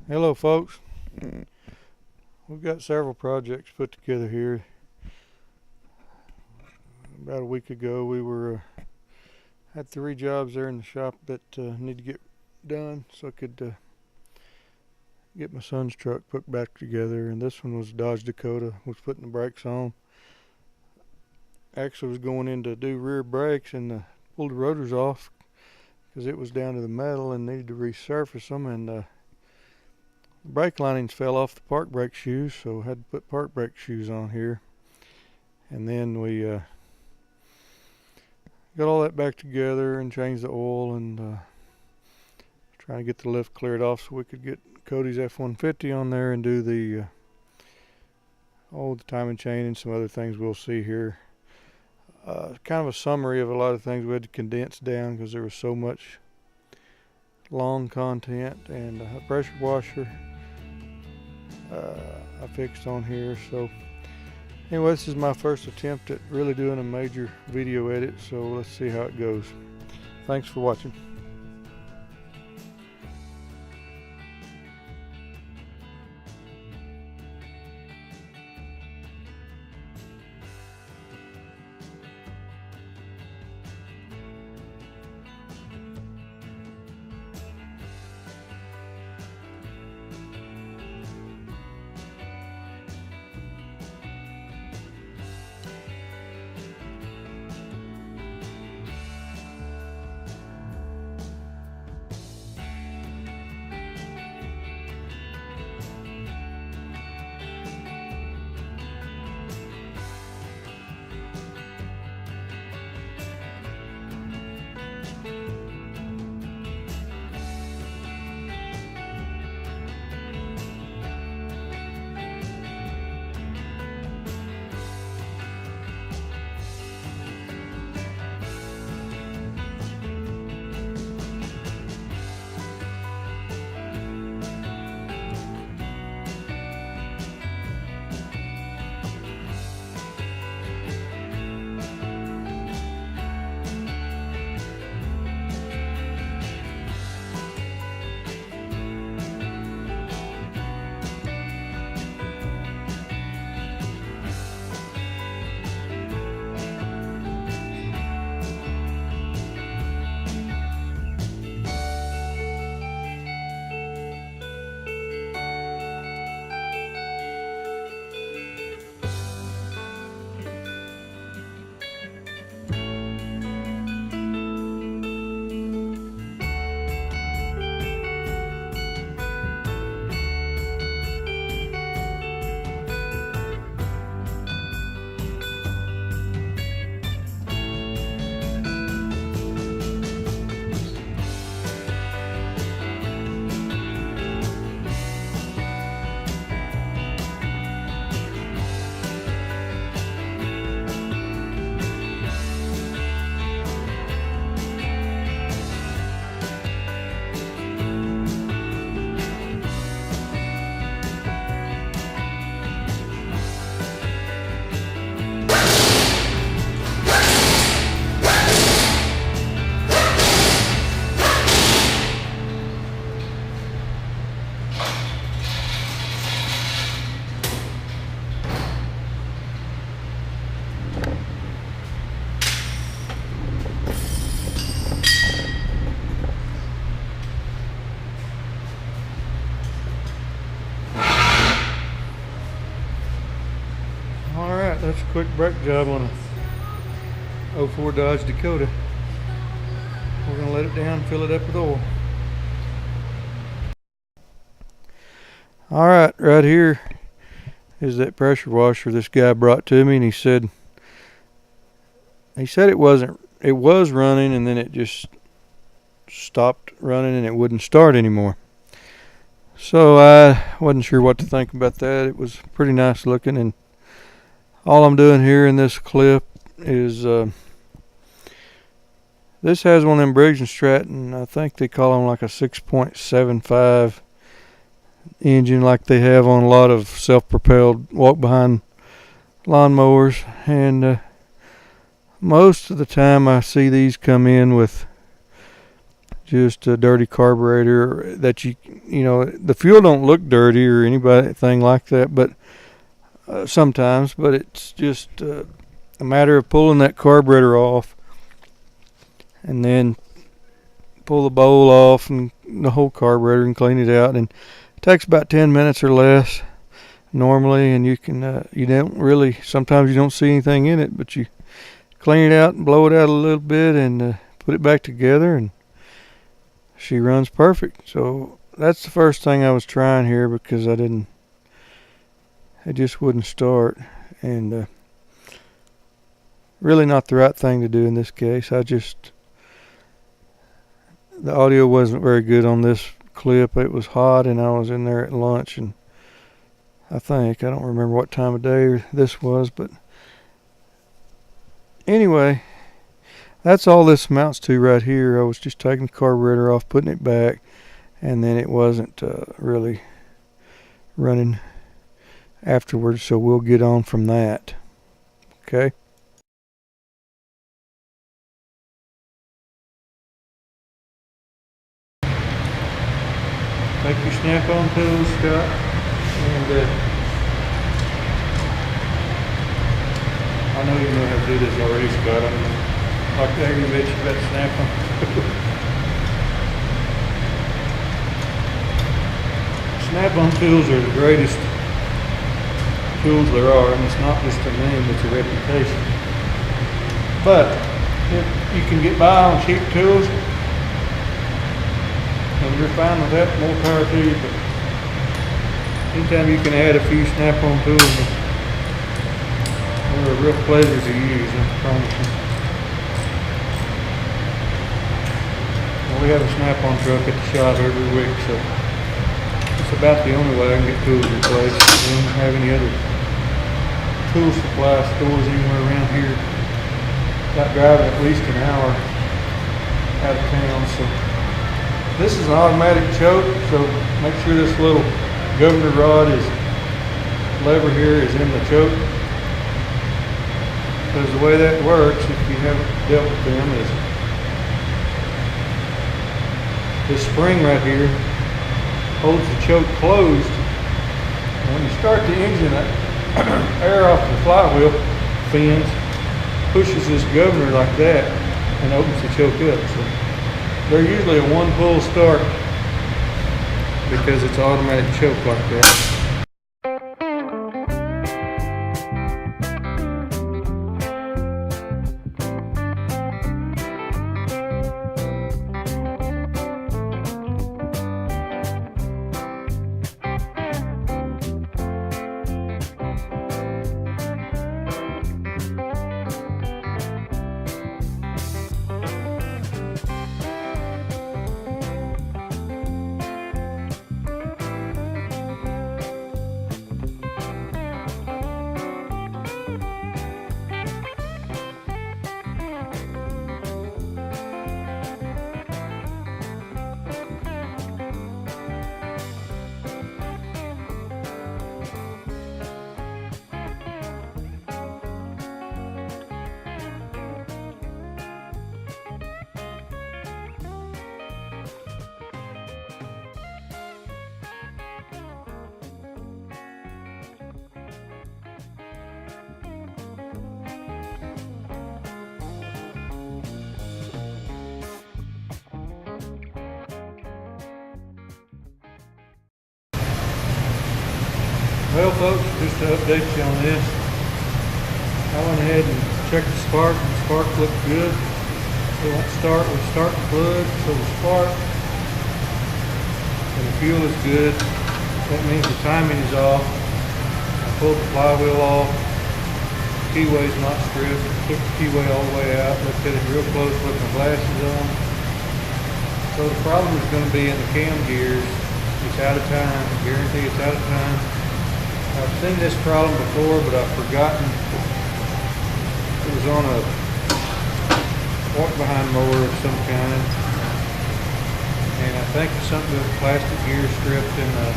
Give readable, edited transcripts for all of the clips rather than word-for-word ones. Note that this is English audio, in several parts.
Hello folks, we've got several projects put together here. About a week ago we had 3 jobs there in the shop that need to get done so I could get my son's truck put back together, and this one was Dodge Dakota, was putting the brakes on. Actually was going in to do rear brakes and pulled the rotors off because it was down to the metal and needed to resurface them, and the brake linings fell off the park brake shoes, so I had to put park brake shoes on here. And then we got all that back together and changed the oil, and trying to get the lift cleared off so we could get Cody's F-150 on there and do the timing chain and some other things we'll see here. Kind of a summary of a lot of things we had to condense down because there was so much long content, and a pressure washer I fixed on here. So anyway, this is my first attempt at really doing a major video edit, so let's see how it goes. Thanks for watching. Alright, that's a quick brake job on a 04 Dodge Dakota. We're going to let it down, fill it up with oil. Alright, right here is that pressure washer this guy brought to me, and he said it was running, and then it just stopped running and it wouldn't start anymore. So I wasn't sure what to think about that. It was pretty nice looking, and all I'm doing here in this clip is this has one of them Briggs and Stratton. I think they call them like a 6.75 engine, like they have on a lot of self-propelled walk-behind lawnmowers. And most of the time I see these come in with just a dirty carburetor that you know, the fuel don't look dirty or anything like that, but sometimes, but it's just a matter of pulling that carburetor off and then pull the bowl off and the whole carburetor and clean it out. And it takes about 10 minutes or less normally, and you can you don't really, sometimes you don't see anything in it, but you clean it out and blow it out a little bit and put it back together, and she runs perfect. So that's the first thing I was trying here, because it just wouldn't start, and really not the right thing to do in this case. The audio wasn't very good on this clip. It was hot and I was in there at lunch, and I don't remember what time of day this was, but anyway, that's all this amounts to right here. I was just taking the carburetor off, putting it back, and then it wasn't really running afterwards, so we'll get on from that. Okay. Take your snap-on tools, Scott, and I know you know how to do this already, Scott. I'm like to aggravate you about snap-on. Snap-on tools are the greatest tools there are, and it's not just a name, it's a reputation. But if you can get by on cheap tools, and you're fine with that, more power to you. But anytime you can add a few snap-on tools, they're a real pleasure to use, I promise you. Well, we have a snap-on truck at the shop every week, so it's about the only way I can get tools replaced. We don't have any other tool supply stores anywhere around here. Got driving at least an hour out of town, so. This is an automatic choke, so make sure this little governor rod lever here is in the choke. Because the way that works, if you haven't dealt with them, is this spring right here holds the choke closed. And when you start the engine, that air off the flywheel fins pushes this governor like that and opens the choke up. So they're usually a one pull start because it's an automatic choke like that. Well folks, just to update you on this, I went ahead and checked the spark, and the spark looked good. It won't start with start plug, so the spark and the fuel is good. That means the timing is off. I pulled the flywheel off, the keyway's not stripped, took the keyway all the way out, looked at it real close, put my glasses on. So the problem is going to be in the cam gears. It's out of time, I guarantee it's out of time. I've seen this problem before, but I've forgotten. It was on a walk-behind mower of some kind, and I think it's something with plastic gear stripped in the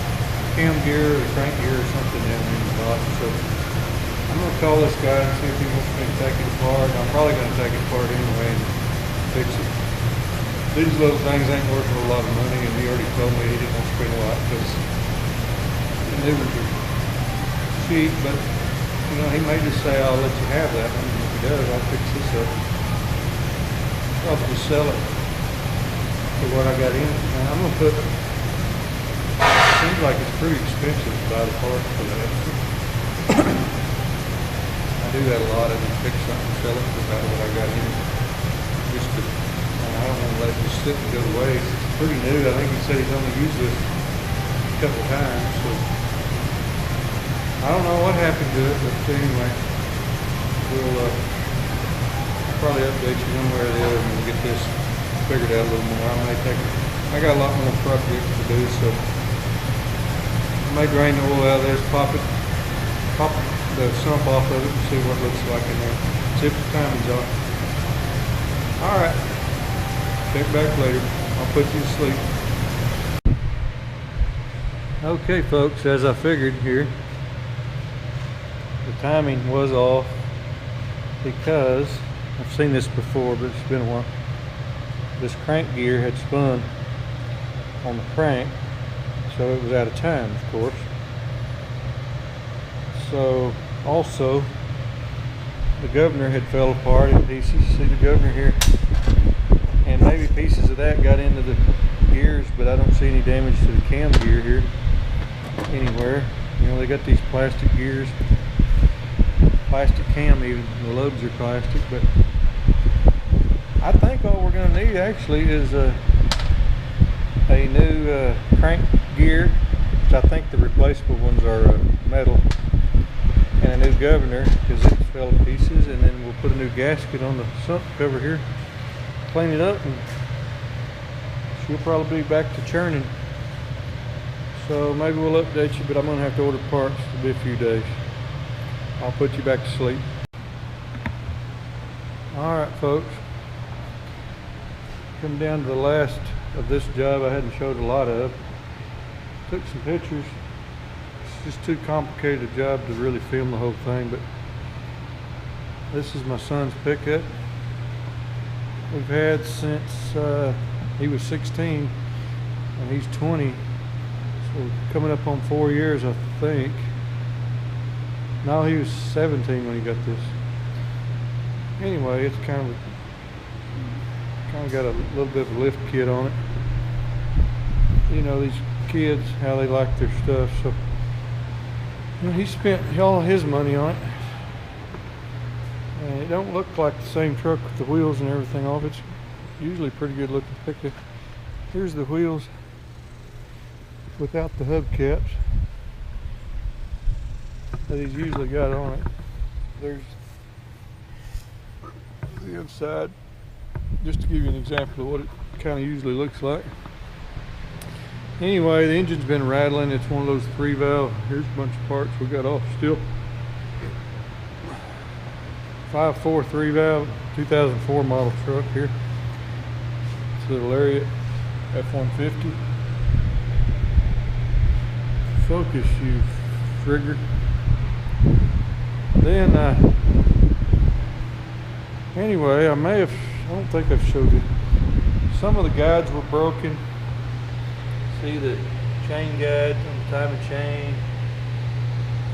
cam gear or crank gear or something down there in the bottom. So I'm going to call this guy and see if he wants me to take it apart. I'm probably going to take it apart anyway and fix it. these little things ain't worth a lot of money, and he already told me he didn't want to spend a lot because the new ones are cheap, but you know, he may just say, I'll let you have that one, and if he does, I'll fix this up. I'll just sell it for what I got in it. Now, I'm going to put, seems like it's pretty expensive to buy the parts for that. I do that a lot. I just fix something and sell it for about what I got in it. Just to, I don't want to let it just sit and go to waste. It's pretty new. I think he said he's only used this a couple times, so I don't know what happened to it, but anyway, we'll probably update you one way or the other when we get this figured out a little more. I got a lot more projects to do, so I may drain the oil out of this, pop the sump off of it and see what it looks like in there. See if the timing's off. Alright, check back later. I'll put you to sleep. Okay folks, as I figured here, the timing was off because I've seen this before, but it's been a while. This crank gear had spun on the crank, so it was out of time, of course. So also the governor had fell apart in pieces. See the governor here, and maybe pieces of that got into the gears, but I don't see any damage to the cam gear here anywhere. You know, they got these plastic gears, plastic cam, even the lobes are plastic. But I think all we're going to need actually is a new crank gear, which I think the replaceable ones are metal, and a new governor because it fell to pieces, and then we'll put a new gasket on the sump cover here, clean it up, and she'll probably be back to churning. So maybe we'll update you, but I'm going to have to order parts. It'll be a few days. I'll put you back to sleep. Alright folks, come down to the last of this job I hadn't showed a lot of. Took some pictures. It's just too complicated a job to really film the whole thing, but this is my son's pickup. We've had since he was 16 and he's 20, so coming up on 4 years I think. No, he was 17 when he got this. Anyway, it's kind of got a little bit of a lift kit on it. You know, these kids, how they like their stuff. So you know, he spent all his money on it, and it don't look like the same truck with the wheels and everything off. It's usually pretty good looking pickup. Here's the wheels without the hubcaps that he's usually got on it. There's the inside, just to give you an example of what it kind of usually looks like. Anyway, the engine's been rattling. It's one of those 3-valve. Here's a bunch of parts we got off still. 5.4 3-valve 2004 model truck here. It's a little Lariat F-150. Focus, you frigger. Then anyway, I don't think I've showed you. Some of the guides were broken. See the chain guides on the timing chain.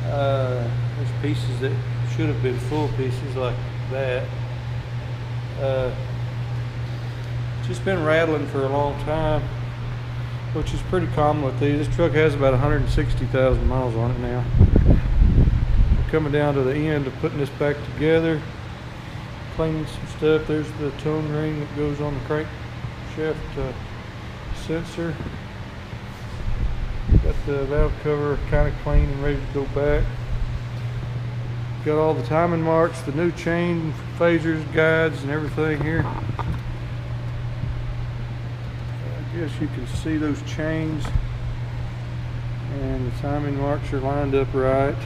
There's pieces that should have been full pieces like that. Just been rattling for a long time, which is pretty common with these. This truck has about 160,000 miles on it now. We're coming down to the end of putting this back together, cleaning some stuff. There's the tone ring that goes on the crankshaft sensor. Got the valve cover kind of clean and ready to go back. Got all the timing marks, the new chain phasers, guides, and everything here. I guess you can see those chains, and the timing marks are lined up right.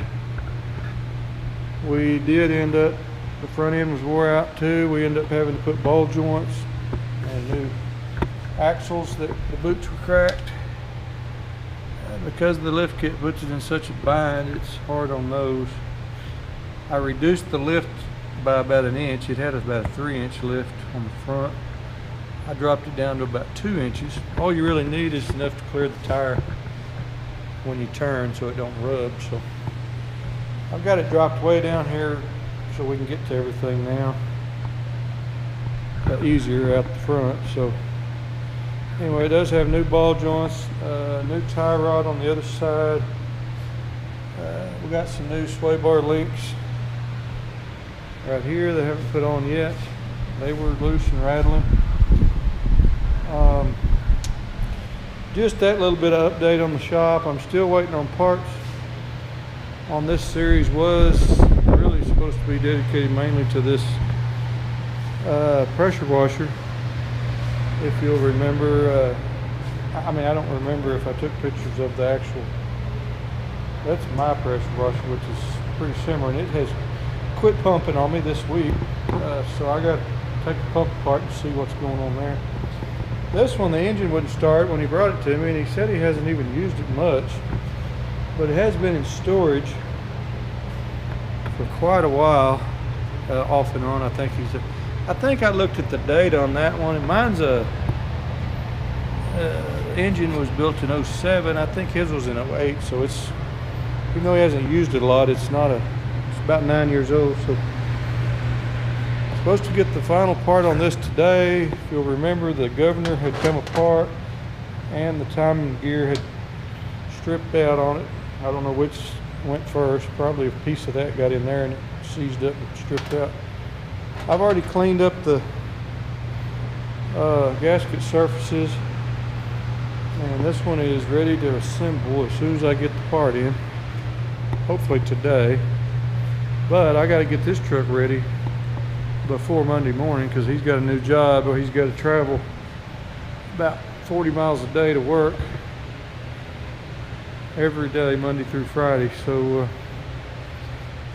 We did end up, the front end was wore out too. We ended up having to put ball joints and new axles that the boots were cracked. Because the lift kit puts it in such a bind, it's hard on those. I reduced the lift by about 1 inch. It had about a 3-inch lift on the front. I dropped it down to about 2 inches. All you really need is enough to clear the tire when you turn so it don't rub. So I've got it dropped way down here so we can get to everything now. Easier out the front. So anyway, it does have new ball joints, new tie rod on the other side. We got some new sway bar links right here they haven't put on yet. They were loose and rattling. Just that little bit of update on the shop. I'm still waiting on parts on this series. Was really supposed to be dedicated mainly to this pressure washer. If you'll remember, I mean, I don't remember if I took pictures of the actual, that's my pressure washer, which is pretty similar, and it has quit pumping on me this week. So I got to take the pump apart and see what's going on there. This one, the engine wouldn't start when he brought it to me, and he said he hasn't even used it much, but it has been in storage for quite a while, off and on. I think I looked at the date on that one, and mine's the engine was built in 07. I think his was in 08, so it's, even though he hasn't used it a lot, it's about 9 years old. So supposed to get the final part on this today. If you'll remember, the governor had come apart and the timing gear had stripped out on it. I don't know which went first. Probably a piece of that got in there and it seized up and stripped out. I've already cleaned up the gasket surfaces, and this one is ready to assemble as soon as I get the part in, hopefully today. But I got to get this truck ready before Monday morning because he's got a new job, or he's got to travel about 40 miles a day to work every day, Monday through Friday. So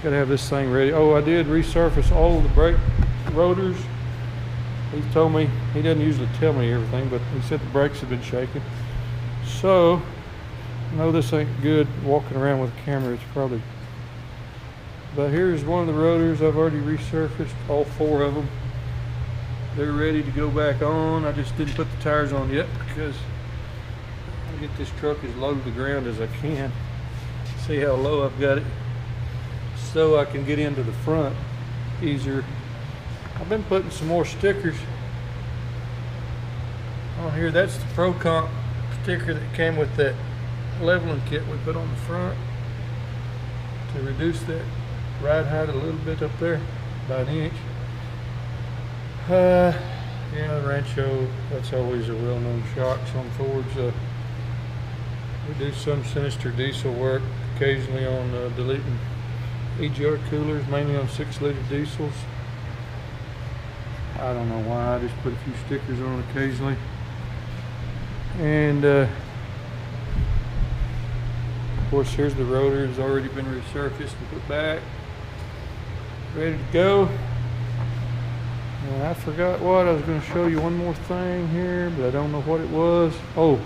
got to have this thing ready. Oh, I did resurface all of the brake rotors. He told me, he doesn't usually tell me everything, but he said the brakes have been shaking. So I know this ain't good walking around with a camera. It's probably, but here's one of the rotors I've already resurfaced, all 4 of them. They're ready to go back on. I just didn't put the tires on yet because I get this truck as low to the ground as I can. See how low I've got it, so I can get into the front easier. I've been putting some more stickers on here. That's the Pro Comp sticker that came with that leveling kit we put on the front to reduce that ride height a little bit up there by an inch. Yeah, Rancho, that's always a well-known shocks on Fords. We do some sinister diesel work occasionally on deleting EGR coolers, mainly on 6-liter diesels. I don't know why, I just put a few stickers on occasionally. And of course, here's the rotor. It's already been resurfaced and put back, ready to go. And I forgot what I was going to show you. One more thing here, but I don't know what it was. Oh,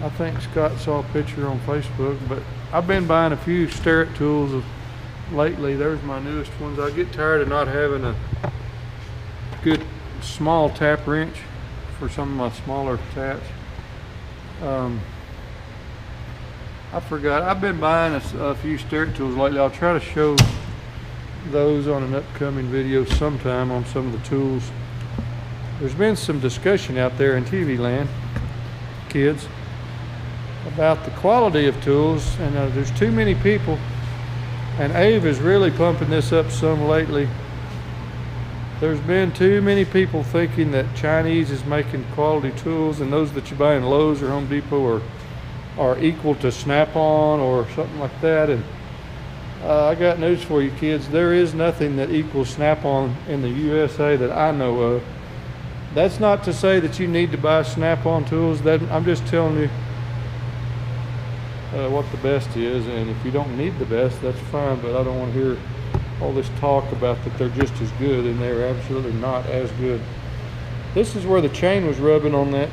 I think Scott saw a picture on Facebook, but I've been buying a few Starrett tools lately. There's my newest ones. I get tired of not having a good small tap wrench for some of my smaller taps. I forgot. I've been buying a few Starrett tools lately. I'll try to show those on an upcoming video sometime on some of the tools. There's been some discussion out there in TV land, kids, about the quality of tools, and there's too many people, and Ave is really pumping this up some lately. There's been too many people thinking that Chinese is making quality tools, and those that you buy in Lowe's or Home Depot are equal to Snap-on or something like that. And I got news for you, kids. There is nothing that equals Snap-on in the USA that I know of. That's not to say that you need to buy Snap-on tools. I'm just telling you what the best is, and if you don't need the best, that's fine, but I don't want to hear all this talk about that they're just as good, and they're absolutely not as good. This is where the chain was rubbing on that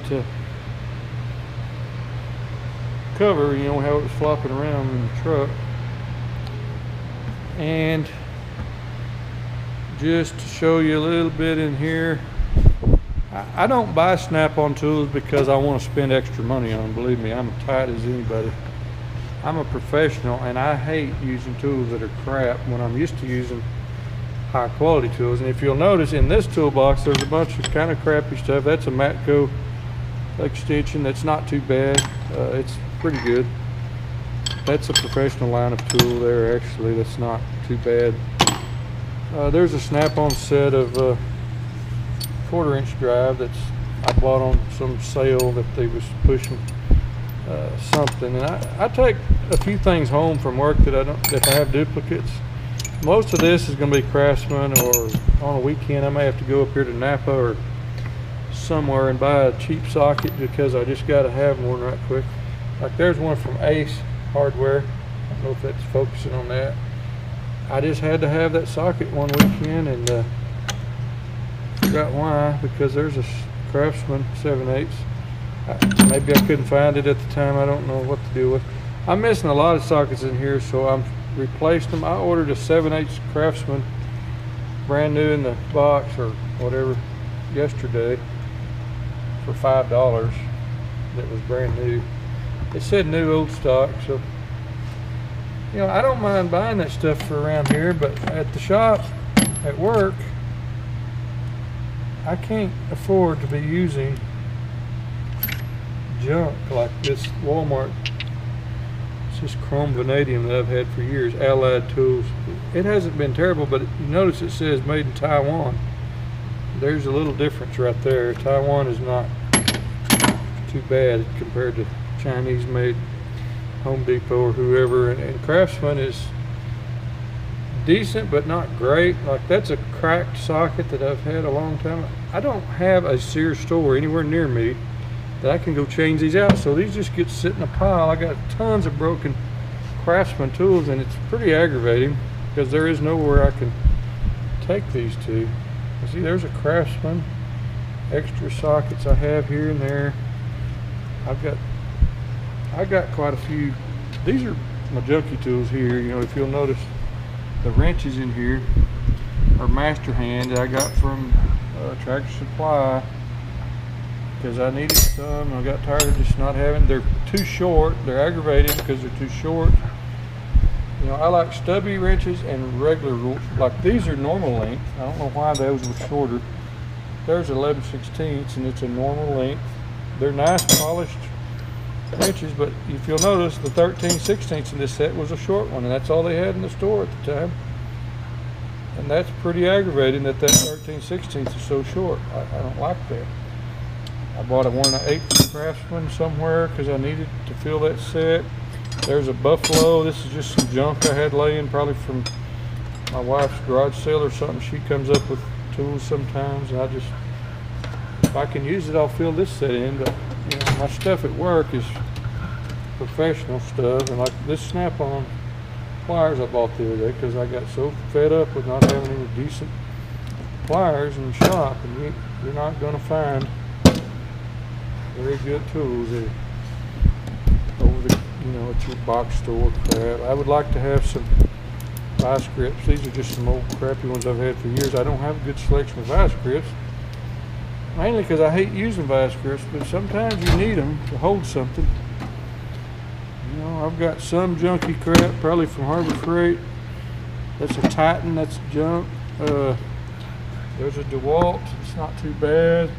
cover, you know, how it was flopping around in the truck. And just to show you a little bit in here, I don't buy snap-on tools because I want to spend extra money on them. Believe me, I'm as tight as anybody. I'm a professional, and I hate using tools that are crap when I'm used to using high quality tools. And if you'll notice in this toolbox, there's a bunch of kind of crappy stuff. That's a Matco extension. That's not too bad. It's pretty good. That's a professional line of tool there, actually. That's not too bad. There's a snap-on set of 1/4-inch drive that's I bought on some sale that they was pushing something. And I take a few things home from work that I have duplicates. Most of this is going to be Craftsman, or on a weekend I may have to go up here to Napa or somewhere and buy a cheap socket because I just got to have one right quick. Like there's one from Ace Hardware. I don't know if that's focusing on that. I just had to have that socket one weekend, and forgot why, because there's a Craftsman 7/8. Maybe I couldn't find it at the time. I don't know what to do with. I'm missing a lot of sockets in here, so I'm replaced them. I ordered a 7/8 Craftsman, brand new in the box or whatever, yesterday for $5. That was brand new. It said new old stock, so you know, I don't mind buying that stuff for around here, but at the shop at work I can't afford to be using junk like this Walmart. It's just chrome vanadium that I've had for years, Allied Tools. It hasn't been terrible, but you notice it says made in Taiwan. There's a little difference right there. Taiwan is not too bad compared to Chinese made Home Depot or whoever, and Craftsman is decent but not great. Like that's a cracked socket that I've had a long time. I don't have a Sears store anywhere near me that I can go change these out, so these just get sit in a pile. I got tons of broken Craftsman tools, and it's pretty aggravating because there is nowhere I can take these to. See, there's a Craftsman, extra sockets I have here and there. I got quite a few. These are my junky tools here. You know, if you'll notice, the wrenches in here are master hand that I got from Tractor Supply because I needed some. I got tired of just not having. They're too short. They're aggravating because they're too short. You know, I like stubby wrenches and regular. Like these are normal length. I don't know why those were shorter. There's 11/16 and it's a normal length. They're nice polished wrenches, but if you'll notice, the 13/16 in this set was a short one, and that's all they had in the store at the time. And that's pretty aggravating that 13/16 is so short. I don't like that. I bought a 1/8 Craftsman somewhere because I needed to fill that set. There's a Buffalo. This is just some junk I had laying, probably from my wife's garage sale or something. She comes up with tools sometimes, and if I can use it, I'll fill this set in. But you know, my stuff at work is professional stuff, and like this snap-on pliers I bought the other day because I got so fed up with not having any decent pliers in the shop, and you're not going to find very good tools over the, you know, at your box store crap. I would like to have some vice grips. These are just some old crappy ones I've had for years. I don't have a good selection of vice grips, mainly because I hate using vice grips, but sometimes you need them to hold something. You know, I've got some junky crap, probably from Harbor Freight. That's a Titan, that's junk. There's a DeWalt, it's not too bad.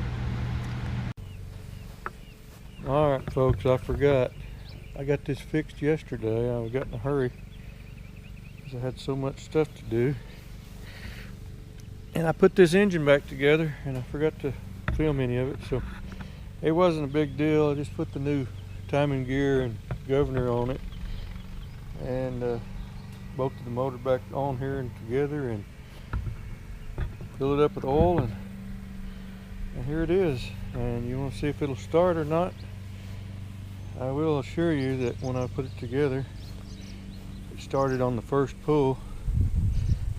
Alright folks, I forgot. I got this fixed yesterday. I got in a hurry because I had so much stuff to do. And I put this engine back together and I forgot to film any of it, so it wasn't a big deal. I just put the new timing gear and governor on it and bolted the motor back on here and together and fill it up with oil, and here it is. And you want to see if it'll start or not? I will assure you that when I put it together, it started on the first pull.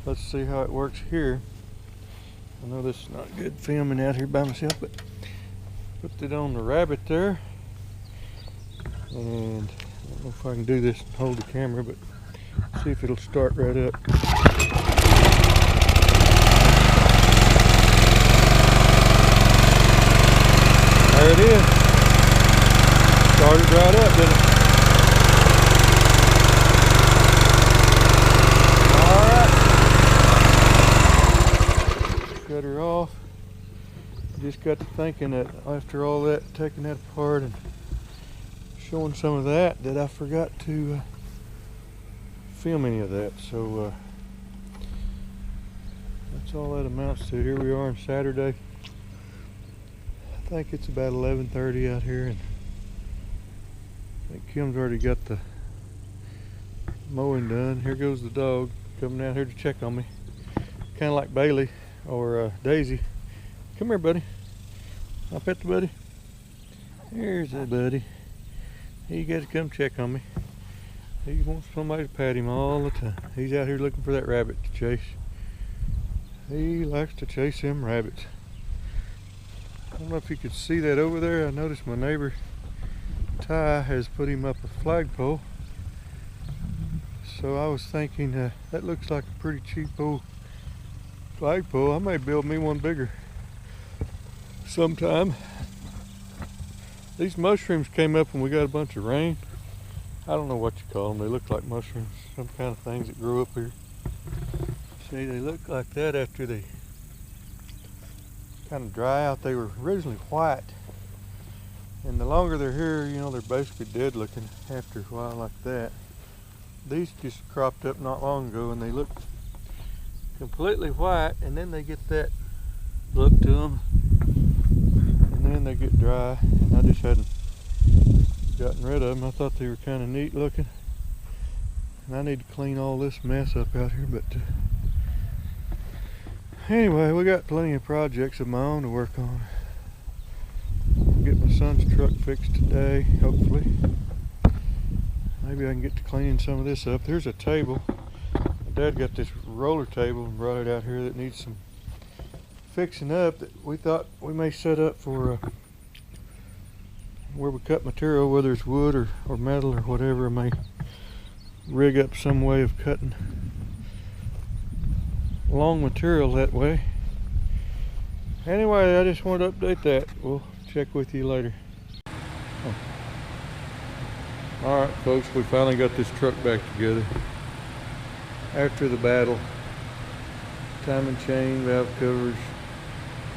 Let's see how it works here. I know this is not good filming out here by myself, but put it on the rabbit there, and I don't know if I can do this and hold the camera, but see if it'll start right up. There it is. Started right up, didn't it? Alright. Cut her off. Just got to thinking that after all that, taking that apart and showing some of that I forgot to film any of that. So that's all that amounts to. Here we are on Saturday. I think it's about 11:30 out here, and I think Kim's already got the mowing done. Here goes the dog coming down here to check on me, kind of like Bailey or Daisy. Come here, buddy. I'll pet the buddy. Here's the buddy. He got to come check on me. He wants somebody to pat him all the time. He's out here looking for that rabbit to chase. He likes to chase them rabbits. I don't know if you could see that over there. I noticed my neighbor Ty has put him up a flagpole. So I was thinking that looks like a pretty cheap old flagpole. I may build me one bigger sometime. These mushrooms came up when we got a bunch of rain. I don't know what you call them. They look like mushrooms, some kind of things that grow up here. See, they look like that after they kind of dry out. They were originally white, and the longer they're here, you know, they're basically dead looking after a while like that. These just cropped up not long ago, and they look completely white, and then they get that look to them, and then they get dry, and I just hadn't gotten rid of them. I thought they were kind of neat looking, and I need to clean all this mess up out here, but anyway, we got plenty of projects of my own to work on. I'll get my son's truck fixed today, hopefully. Maybe I can get to cleaning some of this up. There's a table. My dad got this roller table and brought it out here that needs some fixing up, that we thought we may set up for where we cut material, whether it's wood or metal or whatever. I may rig up some way of cutting long material that way. Anyway, I just wanted to update that. We'll check with you later. Alright folks, we finally got this truck back together after the battle. Timing chain, valve covers,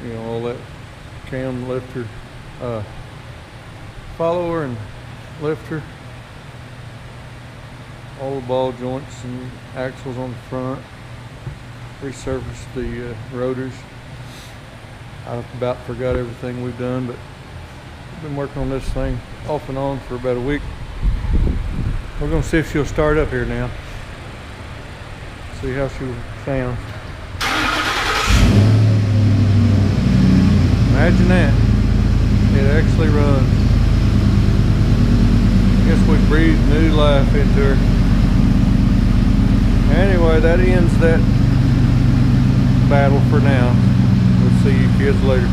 you know, all that, cam lifter, follower and lifter, all the ball joints and axles on the front, resurfaced the rotors. I about forgot everything we've done, but we've been working on this thing off and on for about a week. We're going to see if she'll start up here now. See how she sounds. Imagine that. It actually runs. I guess we breathed new life into her. Anyway, that ends that battle for now. We'll see you kids later.